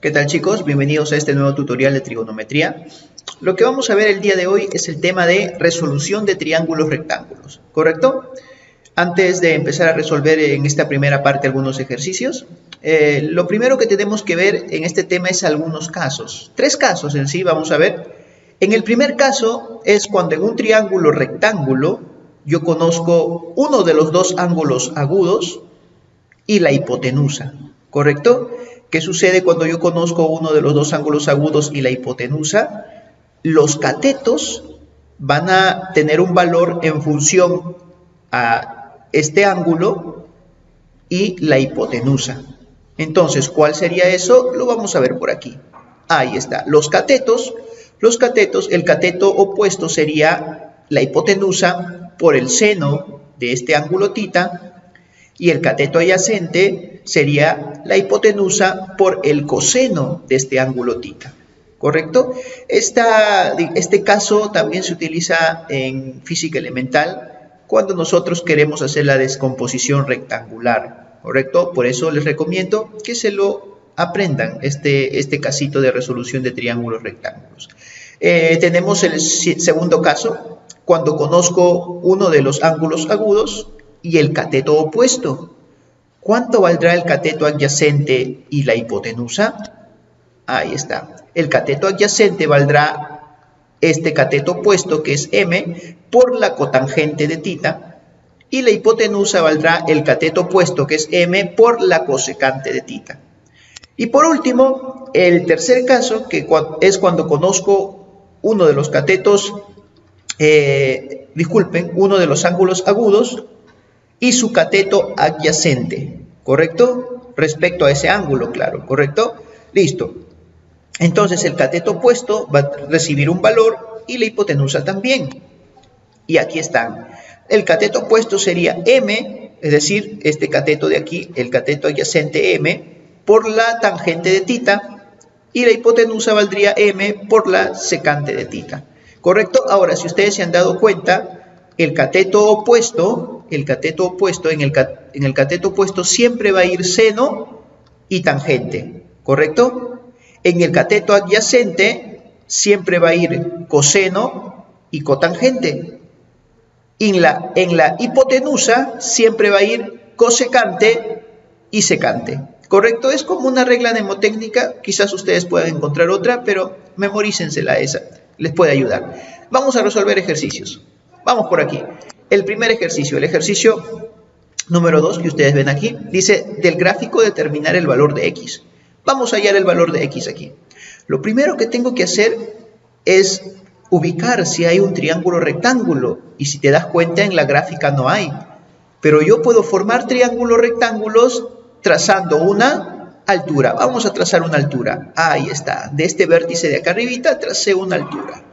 ¿Qué tal, chicos? Bienvenidos a este nuevo tutorial de trigonometría. Lo que vamos a ver el día de hoy es el tema de resolución de triángulos rectángulos, ¿correcto? Antes de empezar a resolver en esta primera parte algunos ejercicios, lo primero que tenemos que ver en este tema es algunos casos. 3 casos en sí vamos a ver. En el primer caso es cuando en un triángulo rectángulo yo conozco uno de los dos ángulos agudos y la hipotenusa, ¿correcto? ¿Qué sucede cuando yo conozco uno de los dos ángulos agudos y la hipotenusa? Los catetos van a tener un valor en función a este ángulo y la hipotenusa. Entonces, ¿cuál sería eso? Lo vamos a ver por aquí. Ahí está. Los catetos, el cateto opuesto sería la hipotenusa por el seno de este ángulo θ, y el cateto adyacente sería la hipotenusa por el coseno de este ángulo θ, ¿correcto? Este caso también se utiliza en física elemental cuando nosotros queremos hacer la descomposición rectangular, ¿correcto? Por eso les recomiendo que se lo aprendan, este casito de resolución de triángulos rectángulos. Tenemos el segundo caso, cuando conozco uno de los ángulos agudos y el cateto opuesto. ¿Cuánto valdrá el cateto adyacente y la hipotenusa? Ahí está. El cateto adyacente valdrá este cateto opuesto, que es m, por la cotangente de θ, y la hipotenusa valdrá el cateto opuesto, que es m, por la cosecante de θ. Y por último, el tercer caso, que es cuando conozco uno de los catetos, uno de los ángulos agudos y su cateto adyacente, ¿correcto? Respecto a ese ángulo, claro, ¿correcto? Listo. Entonces el cateto opuesto va a recibir un valor y la hipotenusa también. Y aquí están. El cateto opuesto sería m, es decir, este cateto de aquí, el cateto adyacente m, por la tangente de θ, y la hipotenusa valdría m por la secante de θ, ¿correcto? Ahora, si ustedes se han dado cuenta, el cateto opuesto, en el cateto opuesto siempre va a ir seno y tangente, ¿correcto? En el cateto adyacente siempre va a ir coseno y cotangente. En la hipotenusa siempre va a ir cosecante y secante, ¿correcto? Es como una regla mnemotécnica, quizás ustedes puedan encontrar otra, pero memorícensela esa, les puede ayudar. Vamos a resolver ejercicios. Vamos por aquí. El primer ejercicio, el ejercicio número 2 que ustedes ven aquí, dice del gráfico determinar el valor de x. Vamos a hallar el valor de x aquí. Lo primero que tengo que hacer es ubicar si hay un triángulo rectángulo, y si te das cuenta en la gráfica no hay. Pero yo puedo formar triángulos rectángulos trazando una altura. Vamos a trazar una altura. Ahí está. De este vértice de acá arribita tracé una altura.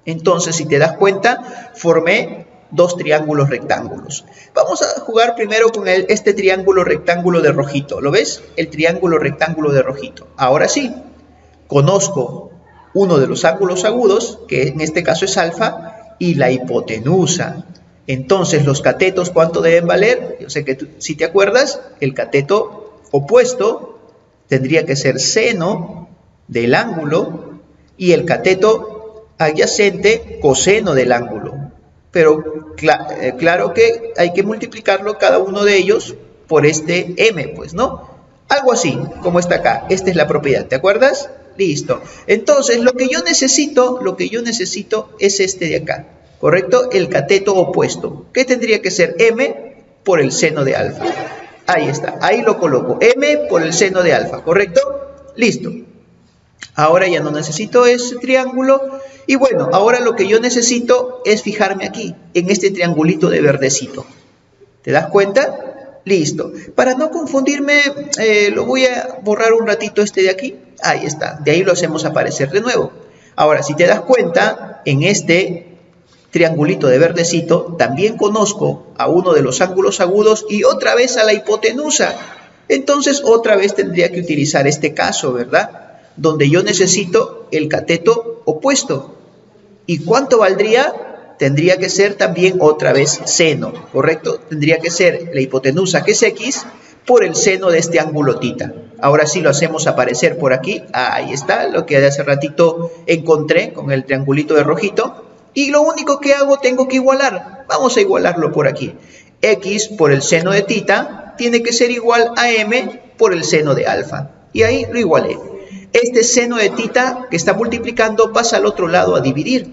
Entonces, si te das cuenta, formé 2 triángulos rectángulos. Vamos a jugar primero con este triángulo rectángulo de rojito. ¿Lo ves? El triángulo rectángulo de rojito. Ahora sí, conozco uno de los ángulos agudos, que en este caso es alfa, y la hipotenusa. Entonces, los catetos, ¿cuánto deben valer? Yo sé que si te acuerdas, el cateto opuesto tendría que ser seno del ángulo y el cateto adyacente coseno del ángulo. Pero claro que hay que multiplicarlo cada uno de ellos por este m, pues, ¿no? Algo así, como está acá. Esta es la propiedad, ¿te acuerdas? Listo. Entonces, lo que yo necesito es este de acá, ¿correcto? El cateto opuesto. ¿Qué tendría que ser? M por el seno de alfa. Ahí está, ahí lo coloco. M por el seno de alfa, ¿correcto? Listo. Ahora ya no necesito ese triángulo. Y bueno, ahora lo que yo necesito es fijarme aquí, en este triangulito de verdecito. ¿Te das cuenta? Listo. Para no confundirme, lo voy a borrar un ratito este de aquí. Ahí está. De ahí lo hacemos aparecer de nuevo. Ahora, si te das cuenta, en este triangulito de verdecito, también conozco a uno de los ángulos agudos y otra vez a la hipotenusa. Entonces, otra vez tendría que utilizar este caso, ¿verdad? Donde yo necesito el cateto opuesto. ¿Y cuánto valdría? Tendría que ser también otra vez seno, ¿correcto? Tendría que ser la hipotenusa, que es x, por el seno de este ángulo θ, Ahora sí lo hacemos aparecer por aquí. Ahí está, lo que hace ratito encontré con el triangulito de rojito. Y lo único que hago, tengo que igualar. Vamos a igualarlo por aquí. X por el seno de tita tiene que ser igual a m por el seno de alfa. Y ahí lo igualé. Este seno de tita que está multiplicando pasa al otro lado a dividir.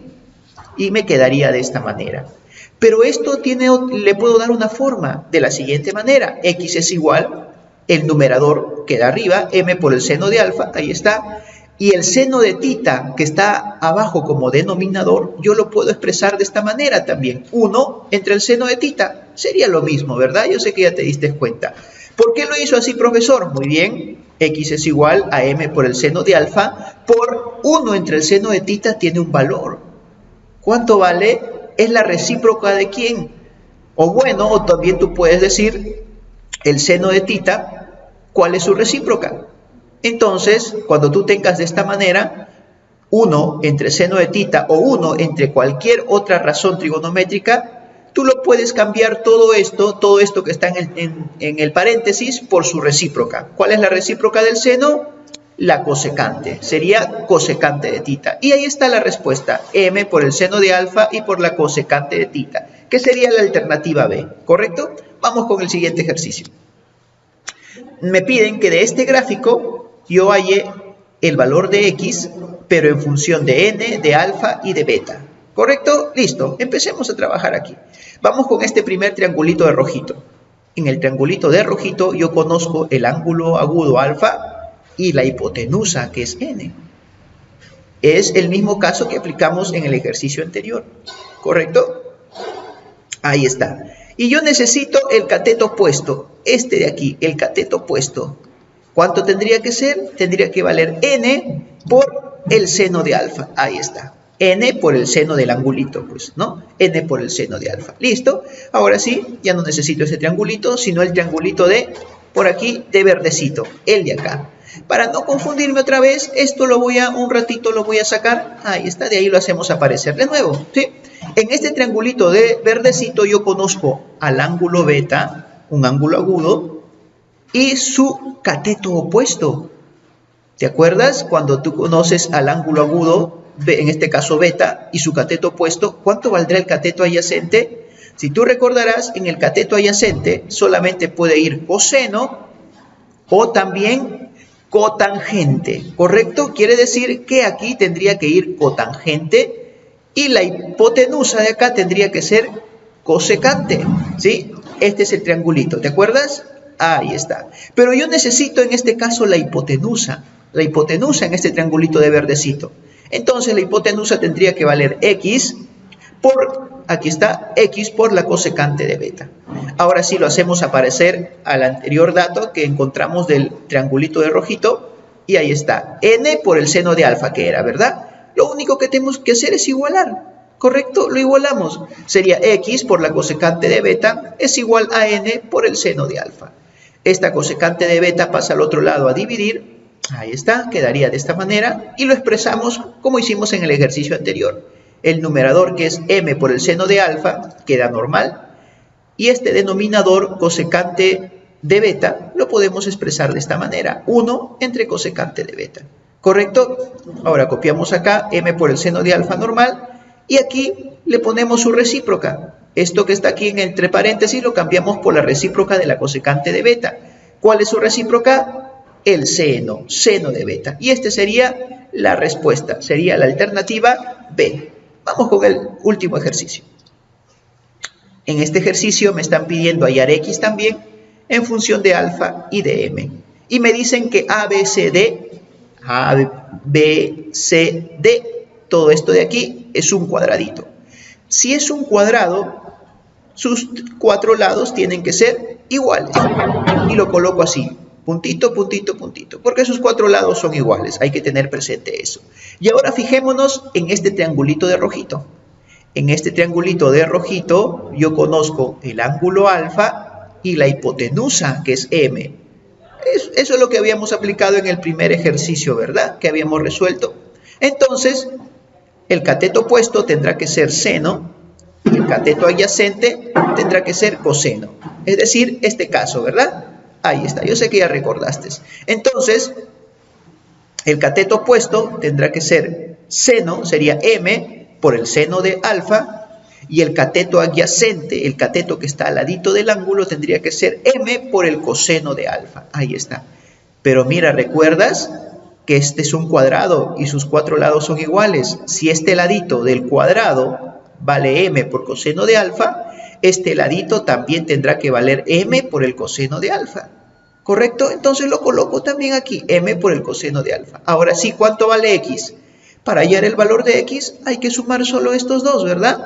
Y me quedaría de esta manera. Pero esto le puedo dar una forma de la siguiente manera. X es igual, el numerador queda arriba, m por el seno de alfa, ahí está. Y el seno de tita, que está abajo como denominador, yo lo puedo expresar de esta manera también. 1 entre el seno de tita. Sería lo mismo, ¿verdad? Yo sé que ya te diste cuenta. ¿Por qué lo hizo así, profesor? Muy bien. X es igual a m por el seno de alfa por 1 entre el seno de tita tiene un valor. ¿Cuánto vale? Es la recíproca de quién. O bueno, o también tú puedes decir el seno de tita, ¿cuál es su recíproca? Entonces, cuando tú tengas de esta manera 1 entre seno de tita o 1 entre cualquier otra razón trigonométrica, tú lo puedes cambiar todo esto que está en el paréntesis por su recíproca. ¿Cuál es la recíproca del seno? La cosecante. Sería cosecante de tita. Y ahí está la respuesta. M por el seno de alfa y por la cosecante de tita, que sería la alternativa B. ¿Correcto? Vamos con el siguiente ejercicio. Me piden que de este gráfico yo halle el valor de X, pero en función de N, de alfa y de beta. ¿Correcto? Listo. Empecemos a trabajar aquí. Vamos con este primer triangulito de rojito. En el triangulito de rojito yo conozco el ángulo agudo alfa y la hipotenusa, que es N. Es el mismo caso que aplicamos en el ejercicio anterior. ¿Correcto? Ahí está. Y yo necesito el cateto opuesto. Este de aquí, el cateto opuesto. ¿Cuánto tendría que ser? Tendría que valer N por el seno de alfa. Ahí está. N por el seno del angulito, pues, ¿no? N por el seno de alfa. ¿Listo? Ahora sí, ya no necesito ese triangulito, sino el triangulito de, por aquí, de verdecito. El de acá. Para no confundirme otra vez, esto un ratito lo voy a sacar. Ahí está, de ahí lo hacemos aparecer de nuevo, ¿sí? En este triangulito de verdecito yo conozco al ángulo beta, un ángulo agudo, y su cateto opuesto. ¿Te acuerdas? Cuando tú conoces al ángulo agudo, en este caso beta, y su cateto opuesto, ¿cuánto valdrá el cateto adyacente? Si tú recordarás, en el cateto adyacente solamente puede ir coseno o también cotangente, ¿correcto? Quiere decir que aquí tendría que ir cotangente y la hipotenusa de acá tendría que ser cosecante, ¿sí? Este es el triangulito, ¿te acuerdas? Ahí está. Pero yo necesito en este caso la hipotenusa en este triangulito de verdecito. Entonces la hipotenusa tendría que valer X por, aquí está, X por la cosecante de beta. Ahora sí lo hacemos aparecer al anterior dato que encontramos del triangulito de rojito. Y ahí está, N por el seno de alfa que era, ¿verdad? Lo único que tenemos que hacer es igualar, ¿correcto? Lo igualamos. Sería X por la cosecante de beta es igual a N por el seno de alfa. Esta cosecante de beta pasa al otro lado a dividir. Ahí está, quedaría de esta manera. Y lo expresamos como hicimos en el ejercicio anterior. El numerador, que es m por el seno de alfa, queda normal. Y este denominador, cosecante de beta, lo podemos expresar de esta manera. 1 entre cosecante de beta. ¿Correcto? Ahora copiamos acá m por el seno de alfa normal. Y aquí le ponemos su recíproca. Esto que está aquí entre paréntesis lo cambiamos por la recíproca de la cosecante de beta. ¿Cuál es su recíproca? El seno de beta. Y este sería la respuesta, sería la alternativa B. Vamos con el último ejercicio. En este ejercicio me están pidiendo hallar X también en función de alfa y de M. Y me dicen que A, B, C, D, todo esto de aquí es un cuadradito. Si es un cuadrado, sus 4 lados tienen que ser iguales. Y lo coloco así. Puntito, puntito, puntito, porque sus 4 lados son iguales, hay que tener presente eso. Y ahora fijémonos en este triangulito de rojito. En este triangulito de rojito yo conozco el ángulo alfa y la hipotenusa, que es M. Eso es lo que habíamos aplicado en el primer ejercicio, ¿verdad? Que habíamos resuelto. Entonces, el cateto opuesto tendrá que ser seno, y el cateto adyacente tendrá que ser coseno. Es decir, este caso, ¿verdad? Ahí está, yo sé que ya recordaste. Entonces, el cateto opuesto tendrá que ser seno, sería m por el seno de alfa, y el cateto adyacente, el cateto que está al ladito del ángulo, tendría que ser m por el coseno de alfa. Ahí está. Pero mira, ¿recuerdas que este es un cuadrado y sus cuatro lados son iguales? Si este ladito del cuadrado vale m por coseno de alfa, este ladito también tendrá que valer m por el coseno de alfa. ¿Correcto? Entonces lo coloco también aquí, m por el coseno de alfa. Ahora sí, ¿cuánto vale x? Para hallar el valor de x hay que sumar solo estos dos, ¿verdad?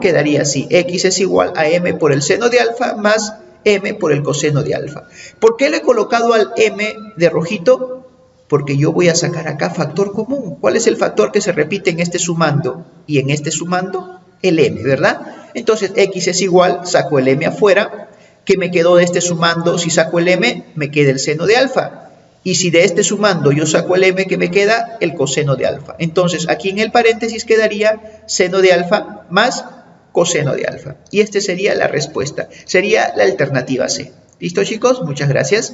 Quedaría así, x es igual a m por el seno de alfa más m por el coseno de alfa. ¿Por qué le he colocado al m de rojito? Porque yo voy a sacar acá factor común. ¿Cuál es el factor que se repite en este sumando y en este sumando? El m, ¿verdad? Entonces x es igual, saco el m afuera. ¿Qué me quedó de este sumando? Si saco el m, me queda el seno de alfa. Y si de este sumando yo saco el m, ¿qué me queda? El coseno de alfa. Entonces aquí en el paréntesis quedaría seno de alfa más coseno de alfa. Y esta sería la respuesta. Sería la alternativa C. ¿Listo, chicos? Muchas gracias.